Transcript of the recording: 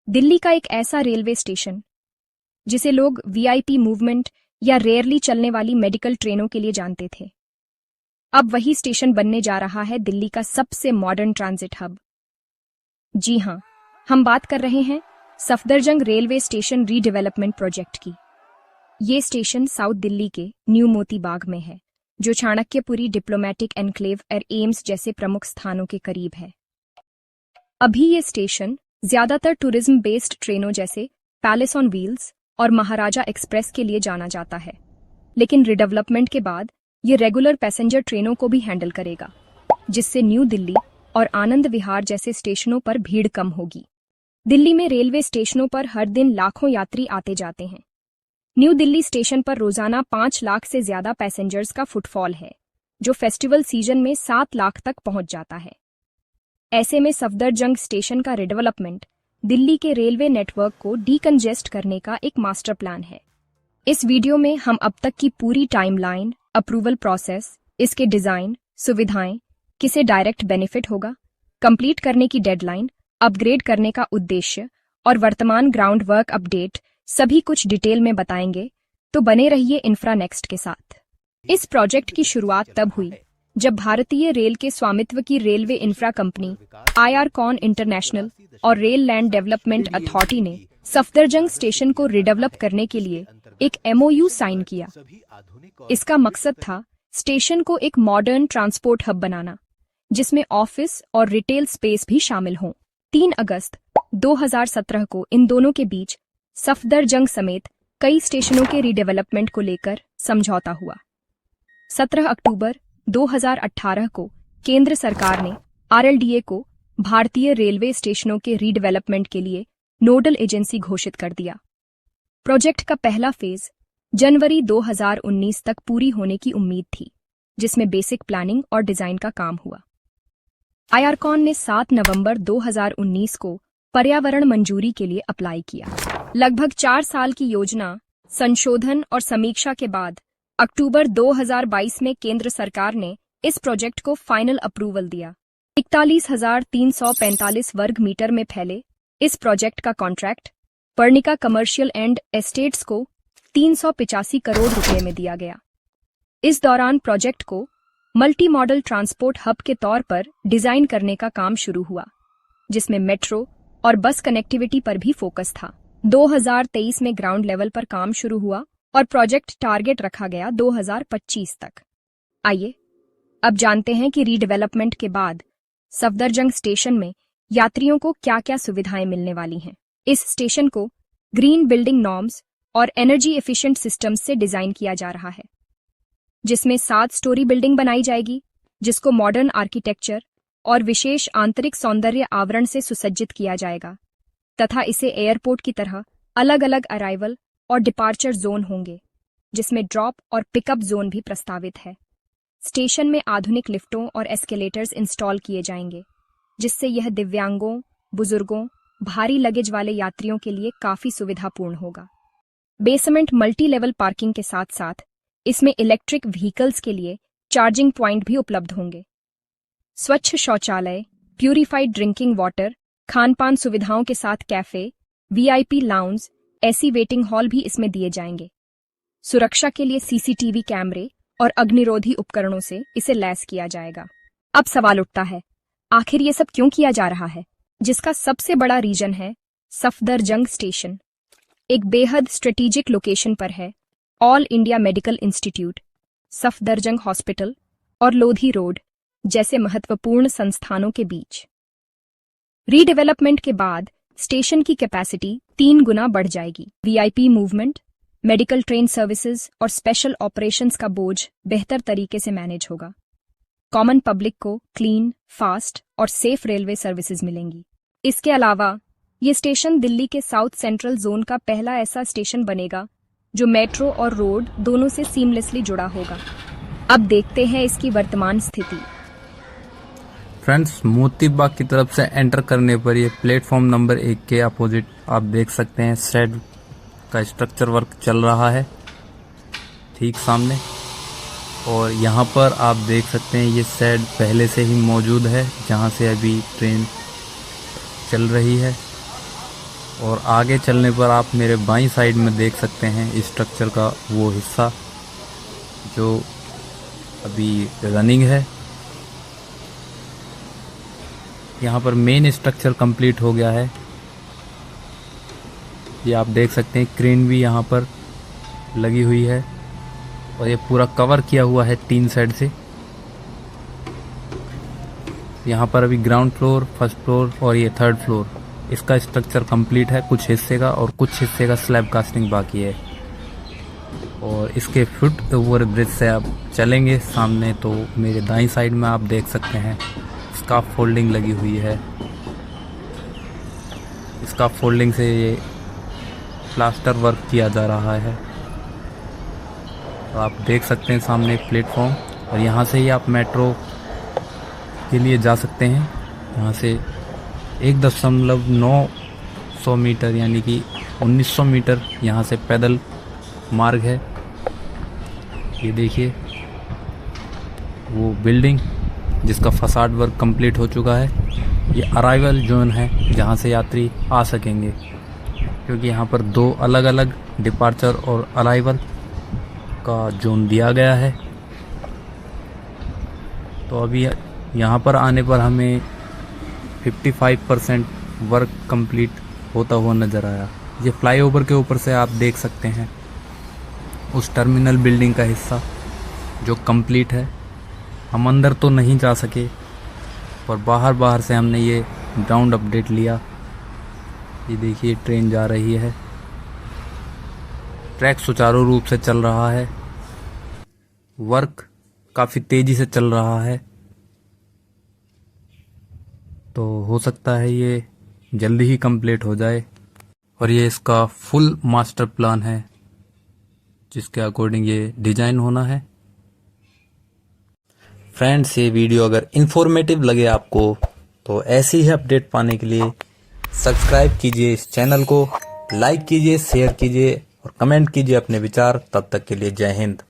दिल्ली का एक ऐसा रेलवे स्टेशन जिसे लोग वीआईपी मूवमेंट या रेयरली चलने वाली मेडिकल ट्रेनों के लिए जानते थे, अब वही स्टेशन बनने जा रहा है दिल्ली का सबसे मॉडर्न ट्रांजिट हब। जी हां, हम बात कर रहे हैं Safdarjung railway station redevelopment project की। ये स्टेशन साउथ दिल्ली के न्यू मोती बाग में है, जो चाणक्यपुरी डिप्लोमेटिक एनक्लेव और एम्स जैसे प्रमुख स्थानों के करीब है। अभी ये स्टेशन ज्यादातर टूरिज्म बेस्ड ट्रेनों जैसे पैलेस ऑन व्हील्स और महाराजा एक्सप्रेस के लिए जाना जाता है, लेकिन रिडेवलपमेंट के बाद ये रेगुलर पैसेंजर ट्रेनों को भी हैंडल करेगा, जिससे न्यू दिल्ली और आनंद विहार जैसे स्टेशनों पर भीड़ कम होगी। दिल्ली में रेलवे स्टेशनों पर हर दिन लाखों यात्री आते जाते हैं। न्यू दिल्ली स्टेशन पर रोजाना 5 लाख से ज्यादा पैसेंजर्स का फुटफॉल है, जो फेस्टिवल सीजन में 7 लाख तक पहुंच जाता है। ऐसे में सफदरजंग स्टेशन का रिडेवलपमेंट दिल्ली के रेलवे नेटवर्क को डीकंजेस्ट करने का एक मास्टर प्लान है। इस वीडियो में हम अब तक की पूरी टाइमलाइन, अप्रूवल प्रोसेस, इसके डिजाइन, सुविधाएं, किसे डायरेक्ट बेनिफिट होगा, कंप्लीट करने की डेडलाइन, अपग्रेड करने का उद्देश्य और वर्तमान ग्राउंड वर्क अपडेट सभी कुछ डिटेल में बताएंगे, तो बने रहिए इंफ्रा नेक्स्ट के साथ। इस प्रोजेक्ट की शुरुआत तब हुई जब भारतीय रेल के स्वामित्व की रेलवे इंफ्रा कंपनी आईआरकॉन इंटरनेशनल और रेल लैंड डेवलपमेंट अथॉरिटी ने सफदरजंग स्टेशन को रिडेवलप करने के लिए एक एमओयू साइन किया। इसका मकसद था स्टेशन को एक मॉडर्न ट्रांसपोर्ट हब बनाना, जिसमें ऑफिस और रिटेल स्पेस भी शामिल हों। 3 अगस्त 2017 को इन दोनों के बीच सफदरजंग समेत कई स्टेशनों के रीडेवलपमेंट को लेकर समझौता हुआ। 17 अक्टूबर 2018 को केंद्र सरकार ने आरएलडीए को भारतीय रेलवे स्टेशनों के रीडेवलपमेंट के लिए नोडल एजेंसी घोषित कर दिया। प्रोजेक्ट का पहला फेज जनवरी 2019 तक पूरी होने की उम्मीद थी, जिसमें बेसिक प्लानिंग और डिजाइन का काम हुआ। आईआरकॉन ने 7 नवंबर 2019 को पर्यावरण मंजूरी के लिए अप्लाई किया। लगभग 4 साल की योजना, संशोधन और समीक्षा के बाद अक्टूबर 2022 में केंद्र सरकार ने इस प्रोजेक्ट को फाइनल अप्रूवल दिया। 41,345 वर्ग मीटर में फैले इस प्रोजेक्ट का contract Parnika commercial and estates को 385 करोड़ रुपए में दिया गया। इस दौरान प्रोजेक्ट को मल्टी मॉडल ट्रांसपोर्ट हब के तौर पर डिजाइन करने का काम शुरू हुआ, जिसमें मेट्रो और बस कनेक्टिविटी पर भी फोकस था। 2023 में ग्राउंड लेवल पर काम शुरू हुआ और प्रोजेक्ट टारगेट रखा गया 2025 तक। आइए अब जानते हैं कि रीडेवलपमेंट के बाद सफदरजंग स्टेशन में यात्रियों को क्या-क्या सुविधाएं मिलने वाली हैं। इस स्टेशन को ग्रीन बिल्डिंग नॉर्म्स और एनर्जी एफिशिएंट सिस्टम्स से डिजाइन किया जा रहा है, जिसमें 7 स्टोरी बिल्डिंग बनाई जाएगी, जिसको मॉडर्न आर्किटेक्चर और विशेष आंतरिक सौंदर्य आवरण से सुसज्जित किया जाएगा, तथा इसे एयरपोर्ट की तरह अलग अलग अराइवल और डिपार्चर जोन होंगे, जिसमें ड्रॉप और पिकअप जोन भी प्रस्तावित है। स्टेशन में आधुनिक लिफ्टों और एस्केलेटर्स इंस्टॉल किए जाएंगे, जिससे यह दिव्यांगों, बुजुर्गों, भारी लगेज वाले यात्रियों के लिए काफी सुविधापूर्ण होगा। बेसमेंट मल्टी लेवल पार्किंग के साथ साथ इसमें इलेक्ट्रिक व्हीकल्स के लिए चार्जिंग पॉइंट भी उपलब्ध होंगे। स्वच्छ शौचालय, प्यूरिफाइड ड्रिंकिंग वाटर, खान-पान सुविधाओं के साथ cafe, VIP lounge, AC waiting hall भी इसमें दिए जाएंगे। सुरक्षा के लिए सीसीटीवी कैमरे और अग्निरोधी उपकरणों से इसे लैस किया जाएगा। अब सवाल उठता है, आखिर ये सब क्यों किया जा रहा है? जिसका सबसे बड़ा रीजन है सफदरजंग स्टेशन एक बेहद स्ट्रेटेजिक लोकेशन पर है। All India medical institute, Safdarjung hospital और लोधी रोड जैसे महत्वपूर्ण संस्थानों के बीच। रीडेवलपमेंट के बाद स्टेशन की कैपेसिटी 3 गुना बढ़ जाएगी। VIP movement, medical train services और स्पेशल ऑपरेशंस का बोझ बेहतर तरीके से मैनेज होगा। कॉमन पब्लिक को क्लीन, फास्ट और सेफ रेलवे सर्विसेज मिलेंगी। इसके अलावा ये स्टेशन दिल्ली के साउथ सेंट्रल जोन का पहला ऐसा स्टेशन बनेगा जो मेट्रो और रोड दोनों से सीमलेसली जुड़ा होगा। अब देखते हैं इसकी वर्तमान स्थिति। फ्रेंड्स, मोती बाग की तरफ से एंटर करने पर ये प्लेटफॉर्म नंबर 1 के अपोजिट आप देख सकते हैं शेड का स्ट्रक्चर वर्क चल रहा है ठीक सामने, और यहाँ पर आप देख सकते हैं ये शेड पहले से ही मौजूद है जहाँ से अभी ट्रेन चल रही है। और आगे चलने पर आप मेरे बाईं साइड में देख सकते हैं इस स्ट्रक्चर का वो हिस्सा जो अभी रनिंग है। यहाँ पर मेन स्ट्रक्चर कंप्लीट हो गया है। ये आप देख सकते हैं क्रेन भी यहाँ पर लगी हुई है और ये पूरा कवर किया हुआ है 3 साइड से। यहाँ पर अभी ग्राउंड फ्लोर, फर्स्ट फ्लोर और ये 3rd फ्लोर, इसका स्ट्रक्चर कंप्लीट है कुछ हिस्से का, और कुछ हिस्से का स्लैब कास्टिंग बाकी है। और इसके फुट ओवर ब्रिज से आप चलेंगे सामने तो मेरे दाईं साइड में आप देख सकते हैं स्काफ फोल्डिंग लगी हुई है। स्काफ फोल्डिंग से ये प्लास्टर वर्क किया जा रहा है। तो आप देख सकते हैं सामने एक प्लेटफॉर्म, और यहाँ से ही आप मेट्रो के लिए जा सकते हैं। यहाँ से 1.9 मीटर यानी कि 1900 मीटर यहाँ से पैदल मार्ग है। ये देखिए वो बिल्डिंग जिसका फसाड वर्क कंप्लीट हो चुका है। ये अराइवल जोन है जहाँ से यात्री आ सकेंगे, क्योंकि यहाँ पर 2 अलग अलग डिपार्चर और अराइवल का जोन दिया गया है। तो अभी यहाँ पर आने पर हमें 55% वर्क कंप्लीट होता हुआ नज़र आया। ये फ्लाईओवर के ऊपर से आप देख सकते हैं उस टर्मिनल बिल्डिंग का हिस्सा जो कंप्लीट है। हम अंदर तो नहीं जा सके, पर बाहर से हमने ये ग्राउंड अपडेट लिया। ये देखिए ट्रेन जा रही है, ट्रैक सुचारू रूप से चल रहा है, वर्क काफ़ी तेज़ी से चल रहा है। तो हो सकता है ये जल्दी ही कंप्लीट हो जाए। और ये इसका फुल मास्टर प्लान है जिसके अकॉर्डिंग ये डिज़ाइन होना है। फ्रेंड्स, ये वीडियो अगर इन्फॉर्मेटिव लगे आपको तो ऐसी ही अपडेट पाने के लिए सब्सक्राइब कीजिए इस चैनल को, लाइक कीजिए, शेयर कीजिए और कमेंट कीजिए अपने विचार। तब तक के लिए जय हिंद।